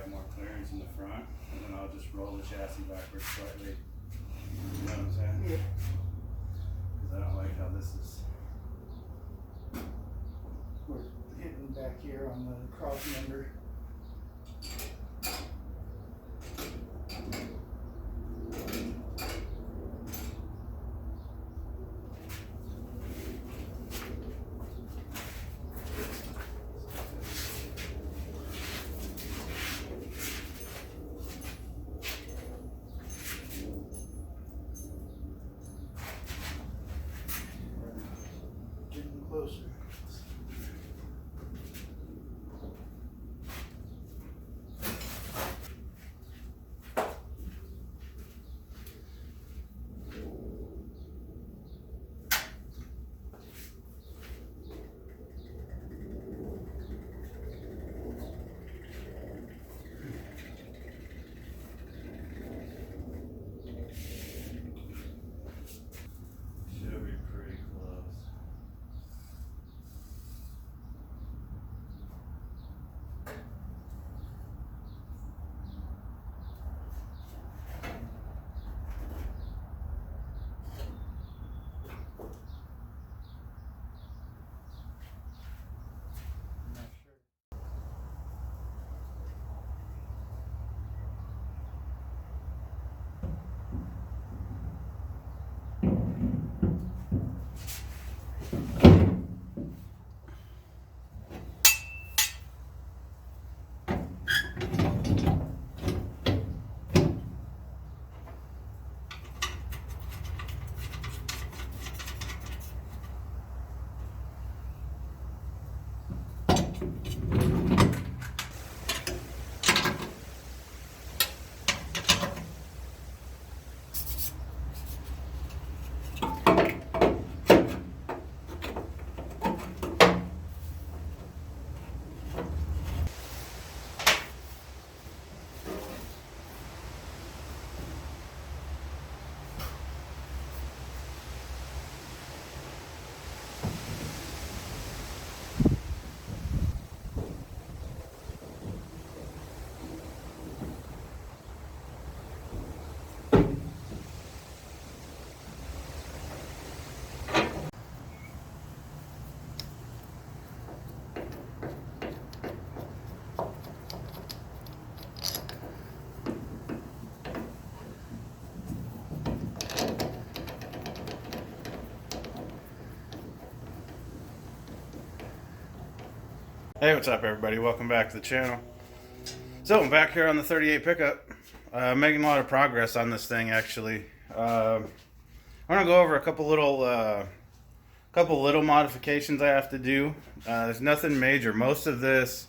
have more clearance in the front, and then I'll just roll the chassis backwards slightly. You know what I'm saying? Yeah. Because I don't like how this is. We're hitting back here on the cross member. Getting closer. Should be pretty close. I'm not sure. Hey, what's up everybody? Welcome back to the channel. So I'm back here on the 38 pickup, making a lot of progress on this thing actually. I'm gonna go over a couple little modifications I have to do. There's nothing major. Most of this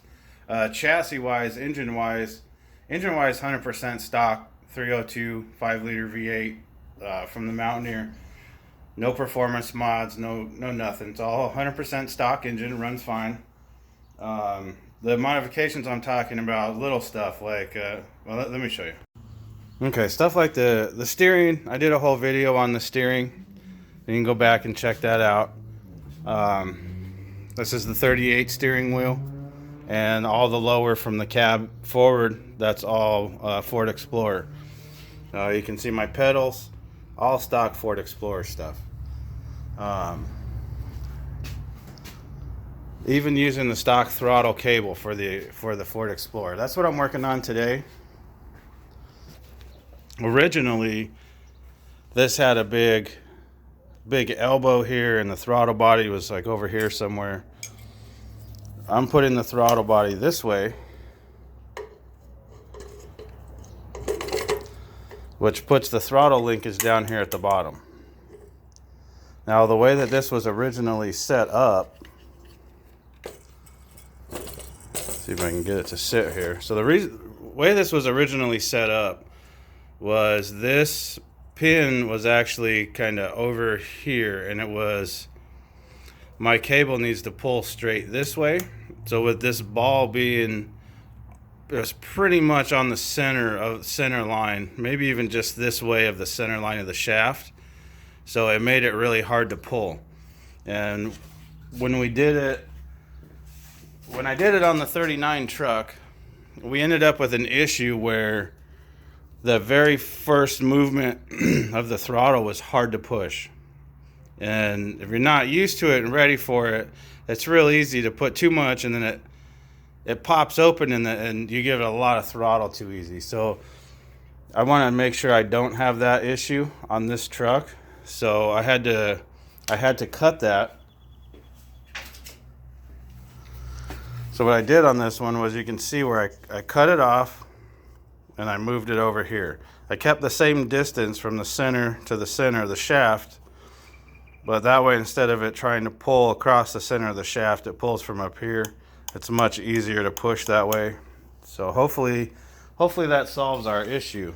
chassis wise, engine wise 100% stock 302 5-liter V8 from the Mountaineer. No performance mods, no nothing. It's all 100% stock engine, runs fine. The modifications I'm talking about, little stuff like, well, let me show you. Okay, stuff like the steering. I did a whole video on the steering. You can go back and check that out. This is the 38 steering wheel, and all the lower from the cab forward, that's all Ford Explorer. You can see my pedals, all stock Ford Explorer stuff. Even using the stock throttle cable for the Ford Explorer. That's what I'm working on today. Originally, this had a big elbow here, and the throttle body was like over here somewhere. I'm putting the throttle body this way, which puts the throttle linkage down here at the bottom. Now, the way that this was originally set up, see if I can get it to sit here. So the way this was originally set up was this pin was actually kind of over here, and it was, my cable needs to pull straight this way. So with this ball being, it was pretty much on the center line, maybe even just this way of the center line of the shaft. So it made it really hard to pull. And when I did it on the 39 truck, we ended up with an issue where the very first movement of the throttle was hard to push. And if you're not used to it and ready for it, it's real easy to put too much, and then it pops open, and you give it a lot of throttle too easy. So I want to make sure I don't have that issue on this truck. So I had to cut that. So what I did on this one was, you can see where I cut it off and I moved it over here. I kept the same distance from the center to the center of the shaft, but that way, instead of it trying to pull across the center of the shaft, it pulls from up here. It's much easier to push that way. So hopefully that solves our issue.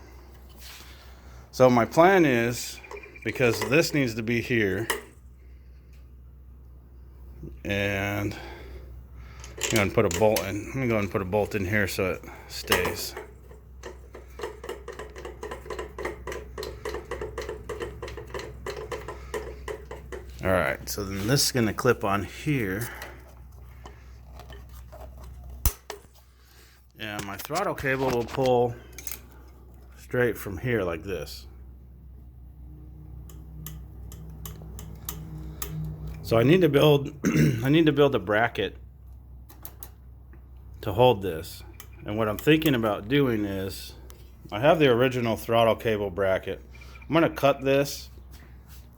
So my plan is, because this needs to be here, and I'm going to put a bolt in. Let me go and put a bolt in here so it stays. Alright, so then this is going to clip on here. And my throttle cable will pull straight from here like this. So I need to build a bracket to hold this. And what I'm thinking about doing is, I have the original throttle cable bracket. I'm going to cut this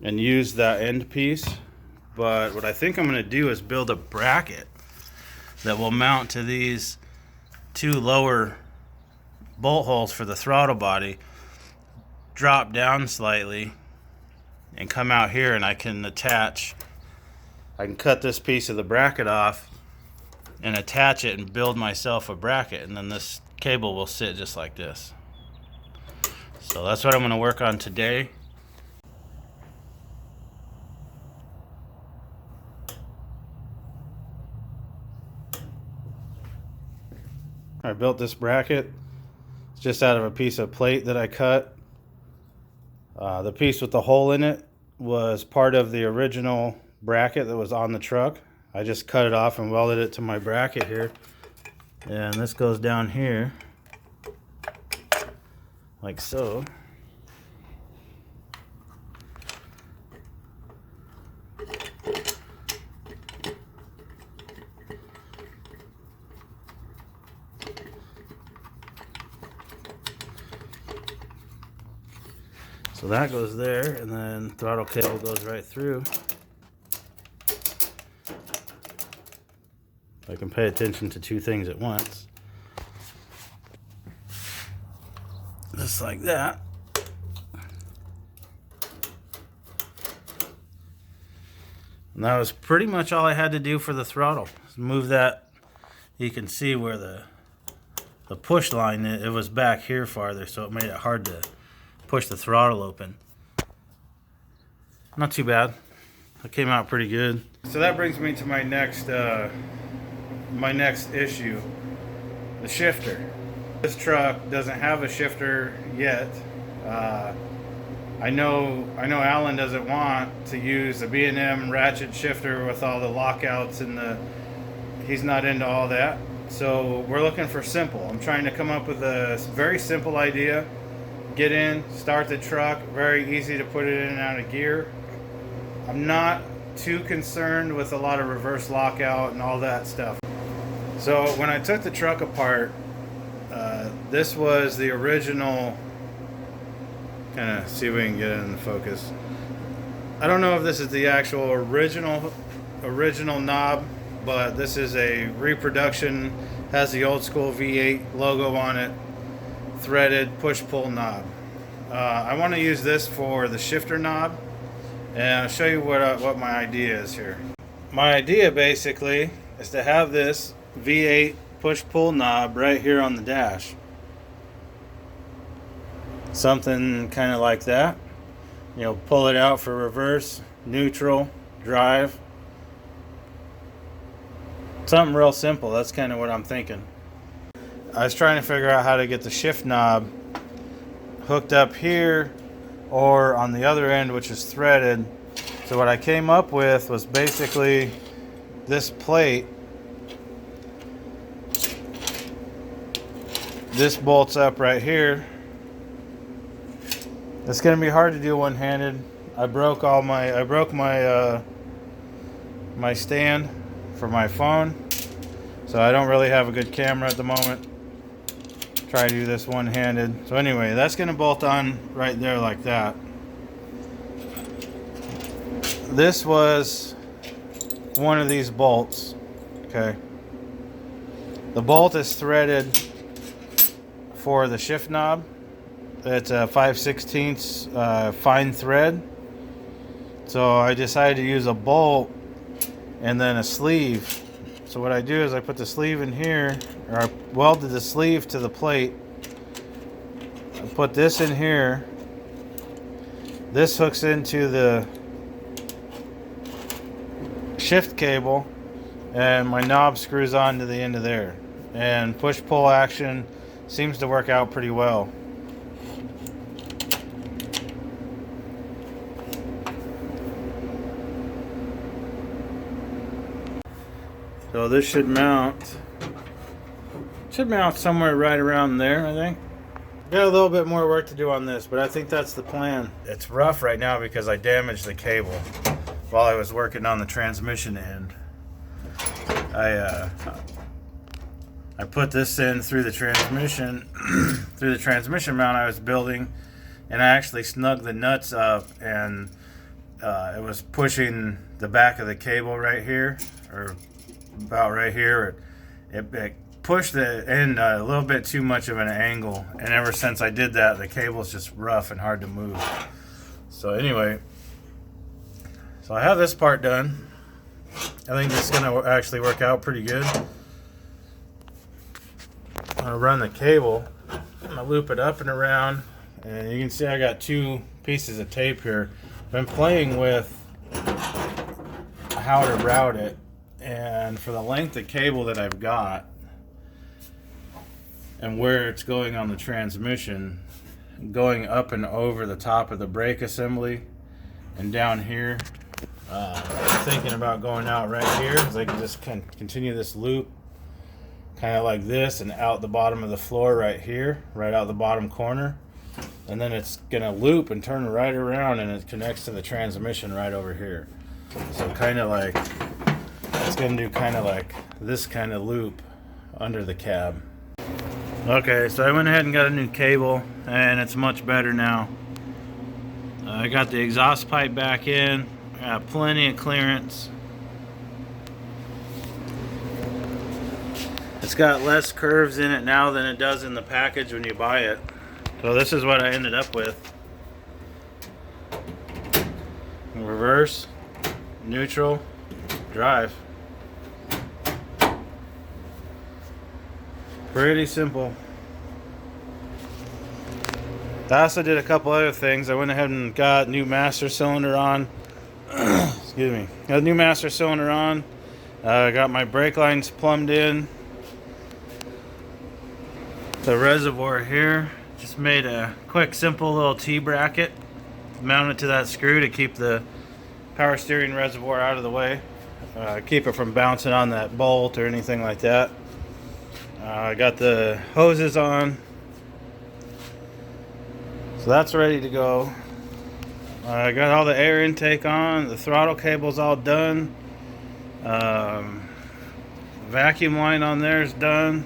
and use that end piece, but what I think I'm going to do is build a bracket that will mount to these two lower bolt holes for the throttle body, drop down slightly, and come out here, and I can cut this piece of the bracket off and attach it and build myself a bracket, and then this cable will sit just like this. So that's what I'm going to work on today. I built this bracket. It's just out of a piece of plate that I cut. The piece with the hole in it was part of the original bracket that was on the truck. I just cut it off and welded it to my bracket here. And this goes down here like so. So that goes there, and then throttle cable goes right through. I can pay attention to two things at once. Just like that. And that was pretty much all I had to do for the throttle. Move that. You can see where the push line, it was back here farther, so it made it hard to push the throttle open. Not too bad. It came out pretty good. So that brings me to my next issue, the shifter. This truck doesn't have a shifter yet. I know Alan doesn't want to use a B&M ratchet shifter with all the lockouts and he's not into all that. So we're looking for simple. I'm trying to come up with a very simple idea. Get in, start the truck, very easy to put it in and out of gear. I'm not too concerned with a lot of reverse lockout and all that stuff. So when I took the truck apart, this was the original, kind of see if we can get it in the focus. I don't know if this is the actual original knob, but this is a reproduction, has the old school V8 logo on it. Threaded push-pull knob. I want to use this for the shifter knob, and I'll show you what my idea is here. My idea basically is to have this V8 push-pull knob right here on the dash. Something kind of like that. You know, pull it out for reverse, neutral, drive. Something real simple. That's kind of what I'm thinking. I was trying to figure out how to get the shift knob hooked up here or on the other end, which is threaded. So what I came up with was basically this plate this bolts up right here. It's gonna be hard to do one-handed. I broke my my stand for my phone, so I don't really have a good camera at the moment. Try to do this one-handed. So anyway, that's gonna bolt on right there like that. This was one of these bolts. Okay. The bolt is threaded for the shift knob. It's a 5/16 fine thread. So I decided to use a bolt and then a sleeve. So what I do is I put the sleeve in here, or I welded the sleeve to the plate. I put this in here. This hooks into the shift cable, and my knob screws on to the end of there. And push-pull action seems to work out pretty well. So this should mount somewhere right around there, I think. Got a little bit more work to do on this, but I think that's the plan. It's rough right now because I damaged the cable while I was working on the transmission end. I put this in through the transmission through the transmission mount I was building, and I actually snugged the nuts up, and it was pushing the back of the cable right here, or about right here. It pushed the end a little bit too much of an angle, and ever since I did that, the cable's just rough and hard to move. So anyway, so I have this part done. I think this is going to actually work out pretty good. I'm going to run the cable. I'm going to loop it up and around, and you can see I got 2 pieces of tape here. I've been playing with how to route it, and for the length of cable that I've got and where it's going on the transmission, going up and over the top of the brake assembly and down here, I'm thinking about going out right here, because I can just continue this loop kind of like this and out the bottom of the floor right here, right out the bottom corner, and then it's gonna loop and turn right around, and it connects to the transmission right over here. So kind of like, it's gonna do kind of like this kind of loop under the cab. Okay, so I went ahead and got a new cable, and it's much better now. I got the exhaust pipe back in. I got plenty of clearance. It's got less curves in it now than it does in the package when you buy it. So this is what I ended up with. Reverse, neutral, drive. Pretty simple. I also did a couple other things. I went ahead and got new master cylinder on. Excuse me. Got a new master cylinder on. I got my brake lines plumbed in. The reservoir here. Just made a quick, simple little T-bracket. Mounted to that screw to keep the power steering reservoir out of the way. Keep it from bouncing on that bolt or anything like that. I got the hoses on, so that's ready to go. I got all the air intake on, the throttle cable's all done. Vacuum line on there is done.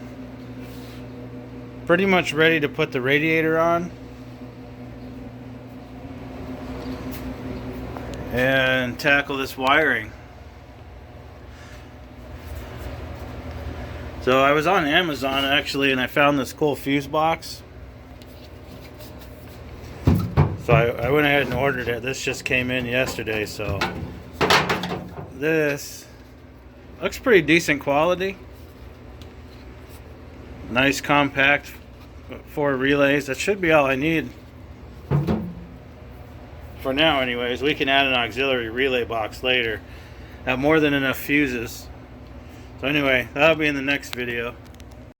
Pretty much ready to put the radiator on and tackle this wiring. So I was on Amazon actually, and I found this cool fuse box. So I went ahead and ordered it. This just came in yesterday, so this looks pretty decent quality. Nice compact 4 relays. That should be all I need for now anyways. We can add an auxiliary relay box later. Have more than enough fuses. So anyway, that'll be in the next video.